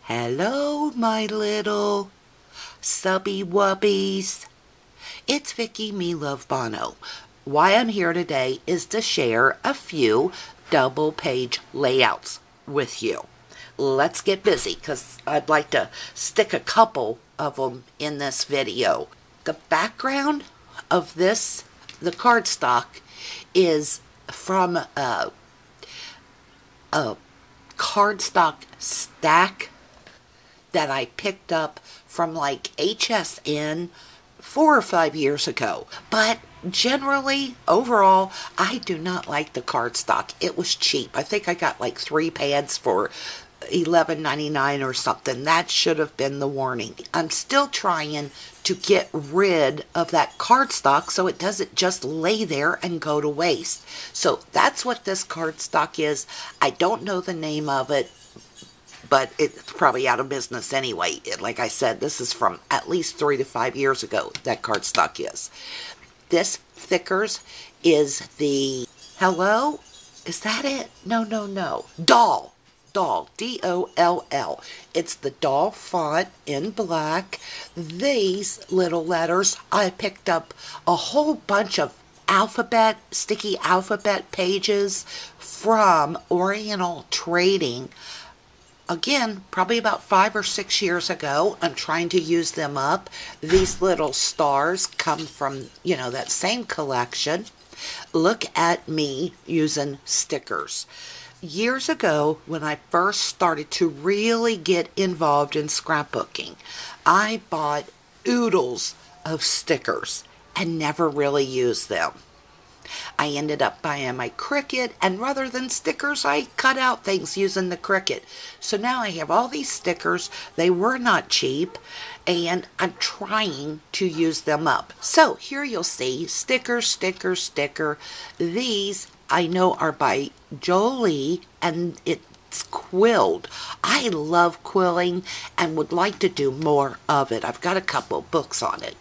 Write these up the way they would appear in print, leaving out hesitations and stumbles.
Hello, my little subby wubbies. It's Vicky Me Love Bono. Why I'm here today is to share a few double page layouts with you. Let's get busy because I'd like to stick a couple of them in this video. The background of the cardstock, is from a cardstock stack that I picked up from like HSN 4 or 5 years ago. But generally, overall, I do not like the cardstock. It was cheap. I think I got like 3 pads for $11.99 or something. That should have been the warning. I'm still trying to get rid of that cardstock so it doesn't just lay there and go to waste. So that's what this cardstock is. I don't know the name of it, but it's probably out of business anyway. Like I said, this is from at least 3 to 5 years ago, that cardstock is. This thickers is the, hello? Is that it? No. Doll. D-O-L-L. It's the doll font in black. These little letters, I picked up a whole bunch of sticky alphabet pages from Oriental Trading. Again, probably about 5 or 6 years ago. I'm trying to use them up. These little stars come from, that same collection. Look at me using stickers. Years ago, when I first started to really get involved in scrapbooking, I bought oodles of stickers and never really used them. I ended up buying my Cricut, and rather than stickers, I cut out things using the Cricut. So now I have all these stickers. They were not cheap, and I'm trying to use them up. So here you'll see sticker. These I know are by Jolie, and it's quilled. I love quilling and would like to do more of it. I've got a couple books on it.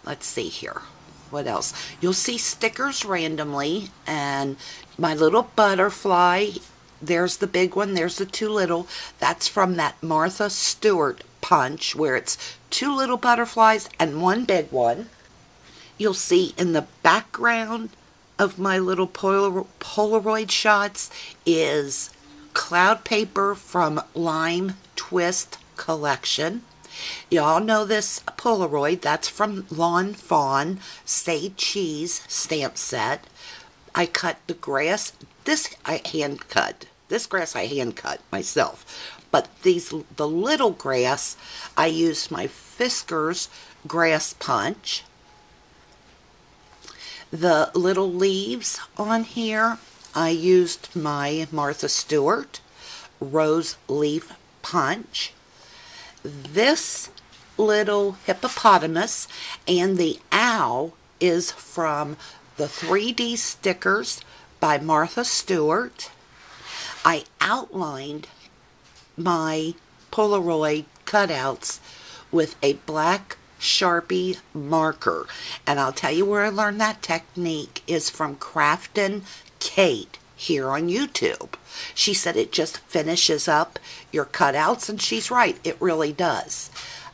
Let's see here. What else? You'll see stickers randomly, and my little butterfly. There's the big one. There's the 2 little. That's from that Martha Stewart punch, where it's 2 little butterflies and 1 big one. You'll see in the background of my little Polaroid shots is cloud paper from Lime Twist collection. Y'all know this Polaroid. That's from Lawn Fawn Say Cheese stamp set. I cut the grass. This I hand cut. This grass I hand cut myself. But the little grass, I used my Fiskars grass punch. The little leaves on here, I used my Martha Stewart rose leaf punch. This little hippopotamus and the owl is from the 3D stickers by Martha Stewart. I outlined my Polaroid cutouts with a black Sharpie marker, and I'll tell you where I learned that technique is from Craftin' Kate here on YouTube. She said it just finishes up your cutouts, and she's right, it really does.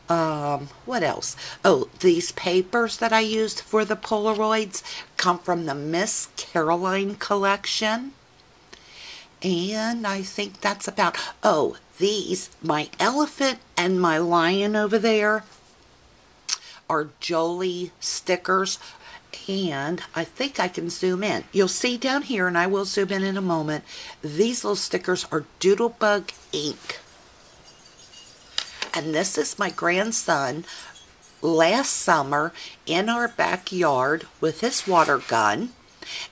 What else? Oh, these papers that I used for the Polaroids come from the Miss Caroline collection. And I think that's about, these, my elephant and my lion over there are Jolie stickers. And I think I can zoom in. You'll see down here, and I will zoom in a moment, these little stickers are Doodlebug ink. And this is my grandson last summer in our backyard with his water gun,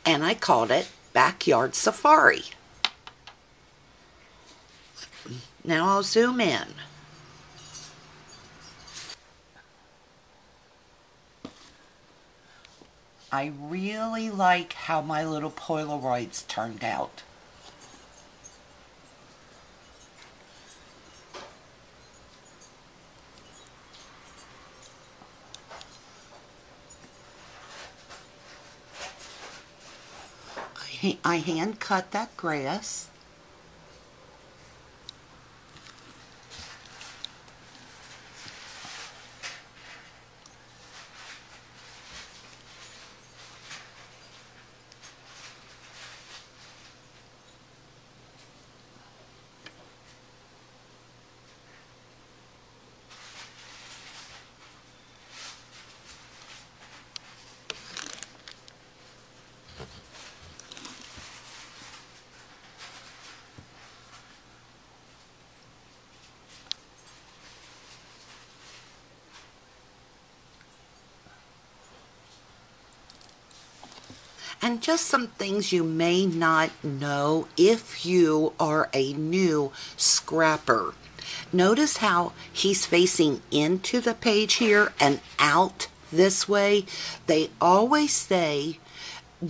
and I called it Backyard Safari. Now I'll zoom in. I really like how my little Polaroids turned out. I hand cut that grass. And just some things you may not know if you are a new scrapper. Notice how he's facing into the page here and out this way. They always say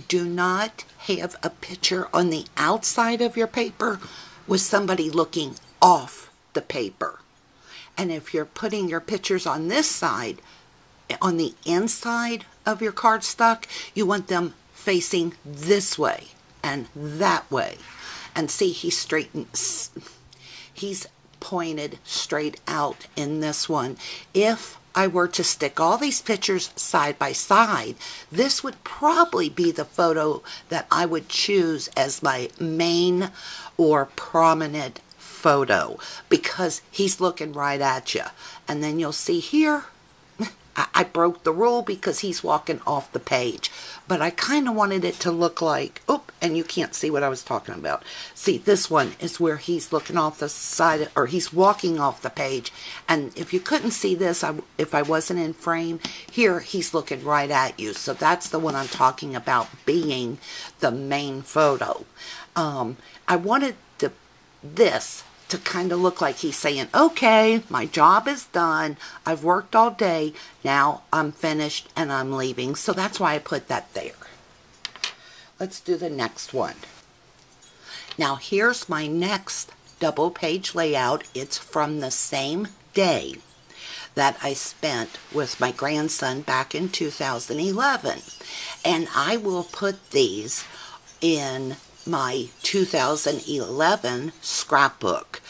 do not have a picture on the outside of your paper with somebody looking off the paper. And if you're putting your pictures on this side, on the inside of your cardstock, you want them facing this way and that way. And see, he's pointed straight out in this one. If I were to stick all these pictures side by side, this would probably be the photo that I would choose as my main or prominent photo, because he's looking right at you. And then you'll see here, I broke the rule because he's walking off the page. But I kind of wanted it to look like, and you can't see what I was talking about. See, this one is where he's looking off the side, or he's walking off the page. And if you couldn't see this, if I wasn't in frame, here he's looking right at you. So that's the one I'm talking about being the main photo. I wanted this to kind of look like he's saying, okay, my job is done. I've worked all day. Now I'm finished and I'm leaving. So that's why I put that there. Let's do the next one. Now here's my next double page layout. It's from the same day that I spent with my grandson back in 2011. And I will put these in my 2011 scrapbook.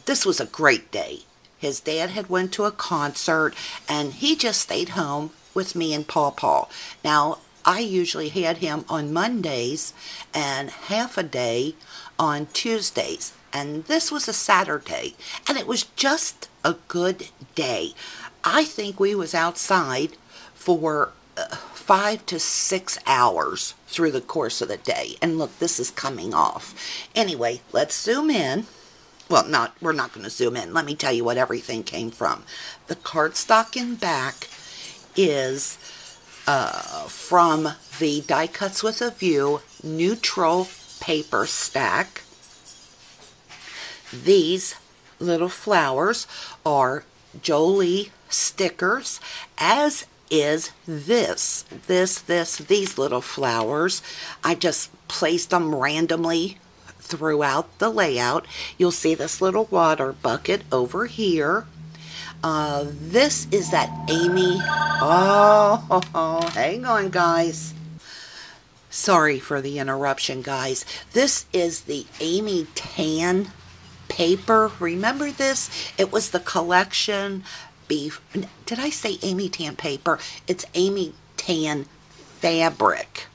This was a great day. His dad had went to a concert and he just stayed home with me and Paw Paw. Now, I usually had him on Mondays and half a day on Tuesdays. And this was a Saturday. And it was just a good day. I think we was outside for 5 to 6 hours through the course of the day. And look, this is coming off. Anyway, let's zoom in. Well, we're not going to zoom in. Let me tell you what everything came from. The cardstock in back is from the Die Cuts with a View neutral paper stack. These little flowers are Jolie stickers, as is these little flowers. I just placed them randomly throughout the layout. You'll see this little water bucket over here. This is that Amy. Hang on, guys. Sorry for the interruption, guys. This is the Amy Tan paper. Remember this? It was the collection. Did I say Amy Tan paper? It's Amy Tan fabric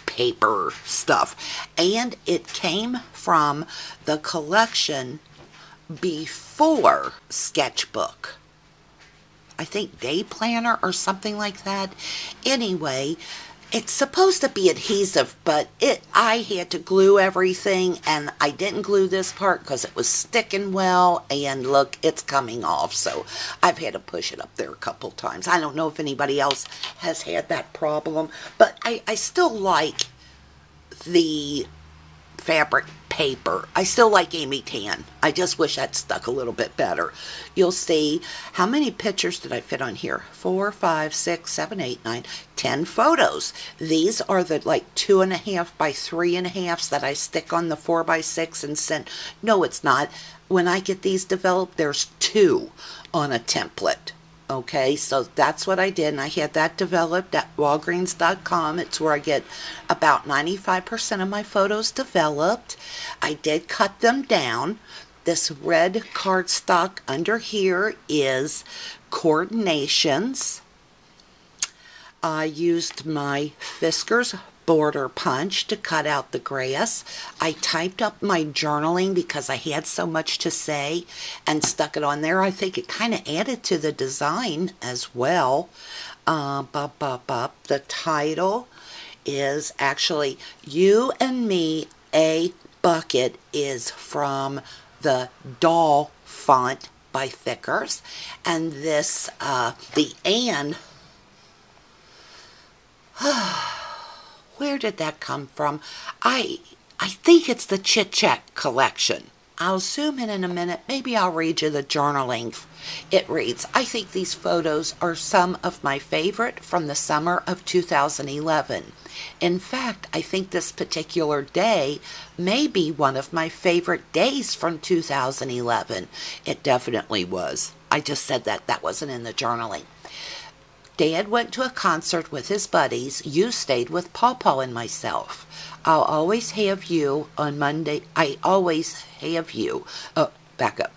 paper stuff. And it came from the collection before Sketchbook. I think Day Planner or something like that. Anyway, it's supposed to be adhesive, but I had to glue everything, and I didn't glue this part because it was sticking well, and look, it's coming off, so I've had to push it up there a couple times. I don't know if anybody else has had that problem, but I still like the fabric paper. I still like Amy Tan. I just wish that stuck a little bit better. You'll see how many pictures did I fit on here? 4, 5, 6, 7, 8, 9, 10 photos. These are the like 2.5 by 3.5s that I stick on the 4 by 6 and send. No, it's not. When I get these developed, there's 2 on a template. Okay, so that's what I did, and I had that developed at Walgreens.com. It's where I get about 95% of my photos developed. I did cut them down. This red cardstock under here is coordinations. I used my Fiskars border punch to cut out the grass. I typed up my journaling because I had so much to say and stuck it on there. I think it kind of added to the design as well. The title is actually You and Me, a Bucket, is from the Doll font by Fiskars. And this, the and Where did that come from? I think it's the Chit Chat collection. I'll zoom in a minute. Maybe I'll read you the journaling. It reads, I think these photos are some of my favorite from the summer of 2011. In fact, I think this particular day may be one of my favorite days from 2011. It definitely was. I just said that. That wasn't in the journaling. Dad went to a concert with his buddies. You stayed with Pawpaw and myself. I'll always have you on Monday. I always have you. Oh, back up.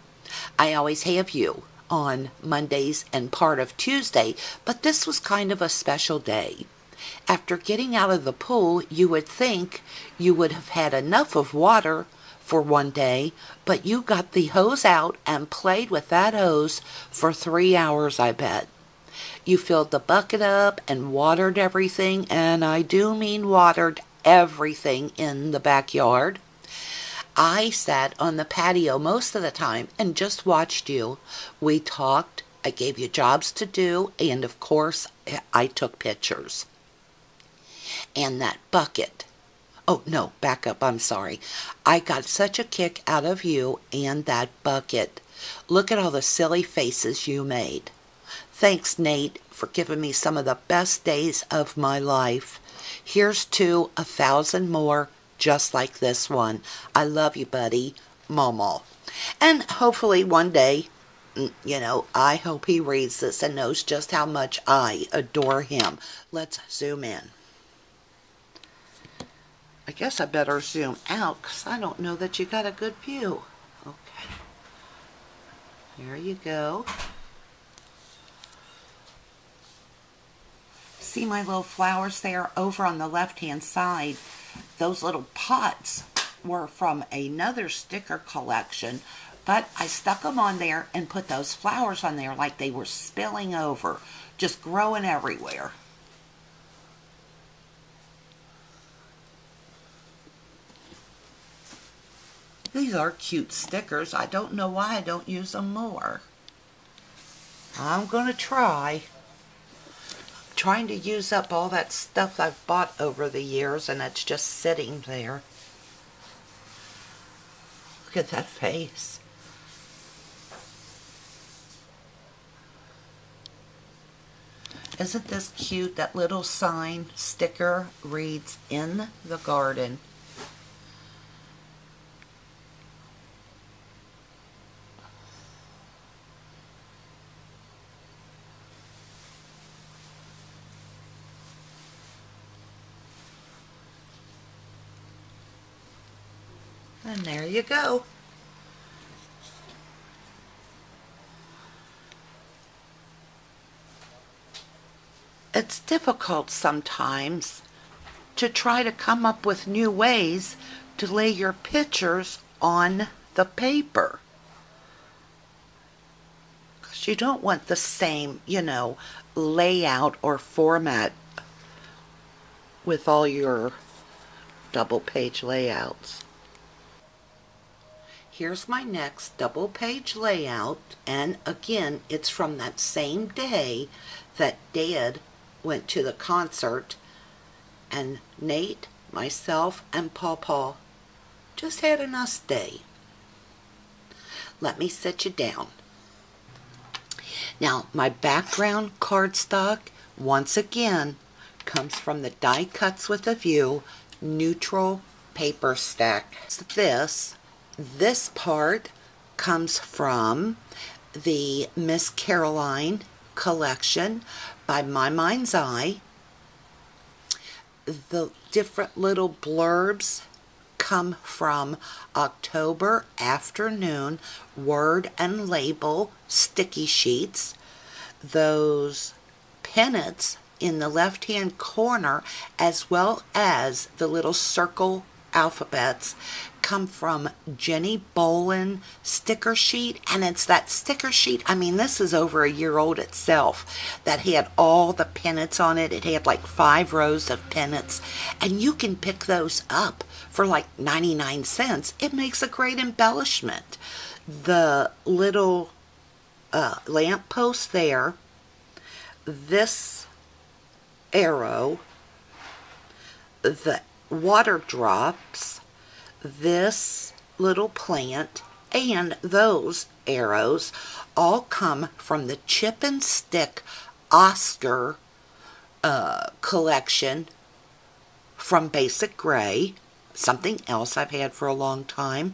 I always have you on Mondays and part of Tuesday, but this was kind of a special day. After getting out of the pool, you would think you would have had enough of water for one day, but you got the hose out and played with that hose for 3 hours, I bet. You filled the bucket up and watered everything, and I do mean watered everything in the backyard. I sat on the patio most of the time and just watched you. We talked, I gave you jobs to do, and of course, I took pictures. And that bucket. Oh, no, back up, I'm sorry. I got such a kick out of you and that bucket. Look at all the silly faces you made. Thanks, Nate, for giving me some of the best days of my life. Here's to 1,000 more just like this one. I love you, buddy. Momo. And hopefully one day, I hope he reads this and knows just how much I adore him. Let's zoom in. I guess I better zoom out because I don't know that you got a good view. Okay. There you go. See my little flowers there over on the left-hand side? Those little pots were from another sticker collection, but I stuck them on there and put those flowers on there like they were spilling over, just growing everywhere. These are cute stickers. I don't know why I don't use them more. I'm going to try. Trying to use up all that stuff I've bought over the years, and it's just sitting there. Look at that face. Isn't this cute? That little sign sticker reads, "In the garden." And there you go. It's difficult sometimes to try to come up with new ways to lay your pictures on the paper. Because you don't want the same, layout or format with all your double page layouts. Here's my next double page layout, and again, it's from that same day that Dad went to the concert, and Nate, myself, and Pawpaw just had a nice day. Let me sit you down. Now, my background cardstock, once again, comes from the Die Cuts with a View neutral paper stack. This part comes from the Miss Caroline collection by My Mind's Eye. The different little blurbs come from October Afternoon Word and Label sticky sheets. Those pennants in the left-hand corner, as well as the little circle alphabets, come from Jenny Bolin sticker sheet, and it's that sticker sheet, this is over a year old itself, that had all the pennants on it. It had like 5 rows of pennants, and you can pick those up for like 99 cents. It makes a great embellishment. The little lamp post there, this arrow, the water drops, this little plant, and those arrows all come from the Chip and Stick Oscar collection from Basic Gray, something else I've had for a long time.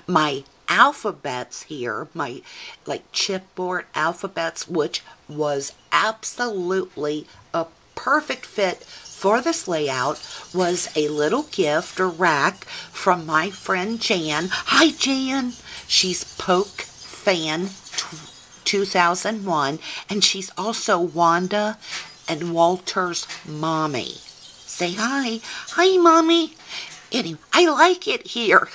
My alphabets here, my like chipboard alphabets, which was absolutely a perfect fit for this layout, was a little gift or rack from my friend Jan. Hi Jan! She's Poke Fan 2001, and she's also Wanda and Walter's mommy. Say hi. Hi, Mommy. Anyway, I like it here.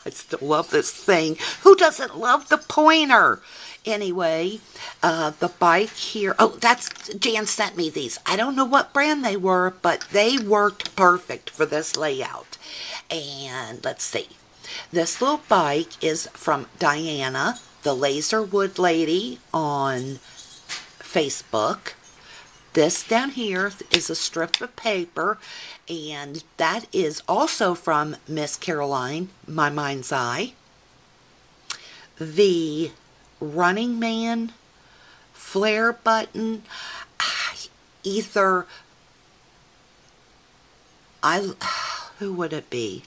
I still love this thing. Who doesn't love the pointer? Anyway, the bike here. Oh, Jan sent me these. I don't know what brand they were, but they worked perfect for this layout. And let's see. This little bike is from Diana, the Laser Wood Lady on Facebook. This down here is a strip of paper, and that is also from Miss Caroline, My Mind's Eye. The Running Man flare button, either, who would it be?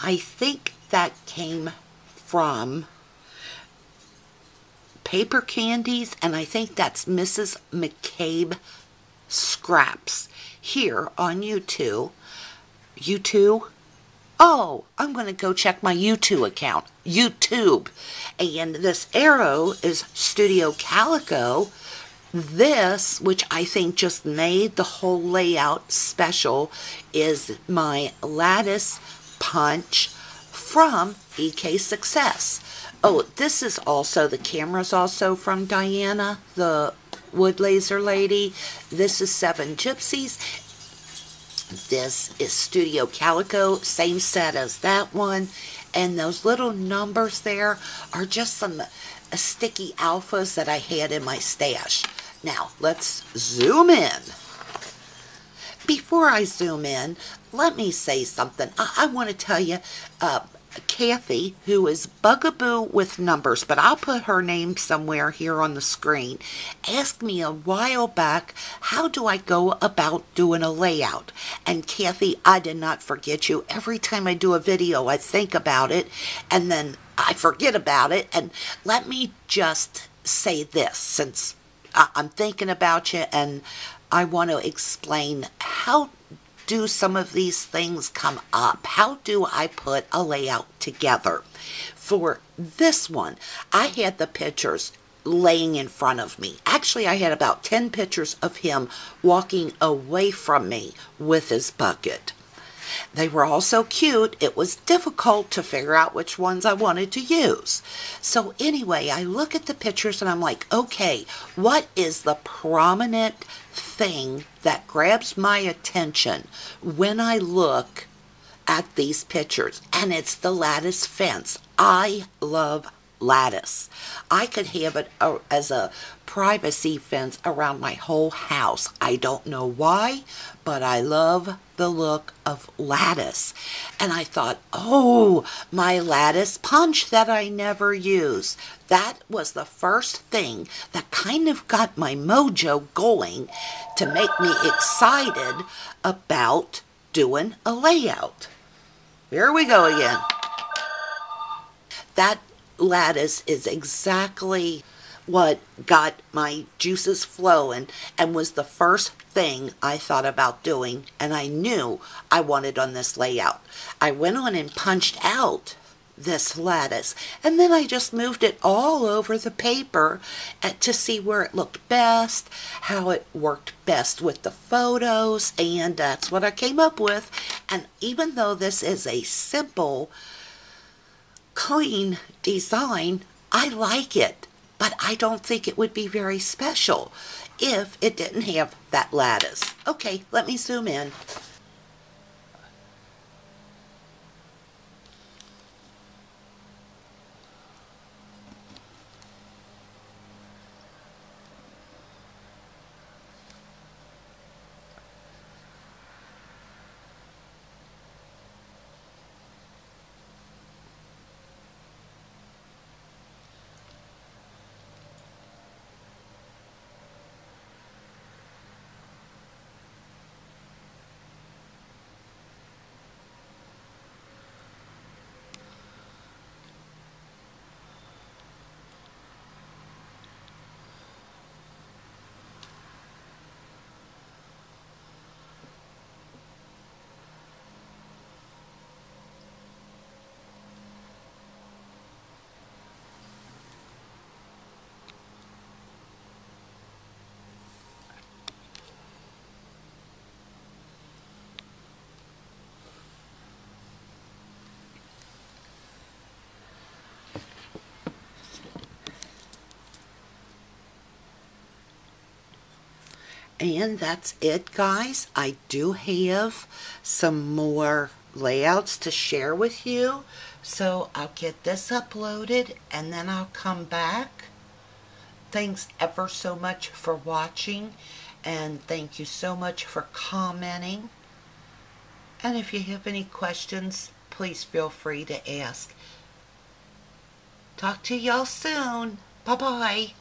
I think that came from Paper Candies, and I think that's Mrs. McCabe Scraps here on YouTube. YouTube? Oh, I'm going to go check my YouTube account. YouTube. And this arrow is Studio Calico. This, which I think just made the whole layout special, is my lattice punch from EK Success. Oh, this is also, the camera's also from Diana, the wood laser lady. This is Seven Gypsies. This is Studio Calico, same set as that one. And those little numbers there are just some sticky alphas that I had in my stash. Now, let's zoom in. Before I zoom in, let me say something. I want to tell you, Kathy, who is Bugaboo with Numbers, but I'll put her name somewhere here on the screen, asked me a while back, how do I go about doing a layout? And Kathy, I did not forget you. Every time I do a video, I think about it, and then I forget about it. And let me just say this, since I'm thinking about you, and I want to explain how do some of these things come up? How do I put a layout together? For this one, I had the pictures laying in front of me. Actually, I had about 10 pictures of him walking away from me with his bucket. They were all so cute, it was difficult to figure out which ones I wanted to use. So anyway, I look at the pictures and I'm like, okay, what is the prominent thing that grabs my attention when I look at these pictures? And it's the lattice fence. I love lattice. I could have it as a privacy fence around my whole house. I don't know why, but I love the look of lattice. And I thought, oh, my lattice punch that I never use. That was the first thing that kind of got my mojo going to make me excited about doing a layout. Here we go again. That lattice is exactly what got my juices flowing and was the first thing I thought about doing, and I knew I wanted on this layout. I went on and punched out this lattice, and then I just moved it all over the paper to see where it looked best, how it worked best with the photos, and that's what I came up with. And even though this is a simple, clean design, I like it. But I don't think it would be very special if it didn't have that lattice. Okay, let me zoom in. And that's it, guys. I do have some more layouts to share with you. So I'll get this uploaded and then I'll come back. Thanks ever so much for watching, and thank you so much for commenting. And if you have any questions, please feel free to ask. Talk to y'all soon. Bye-bye.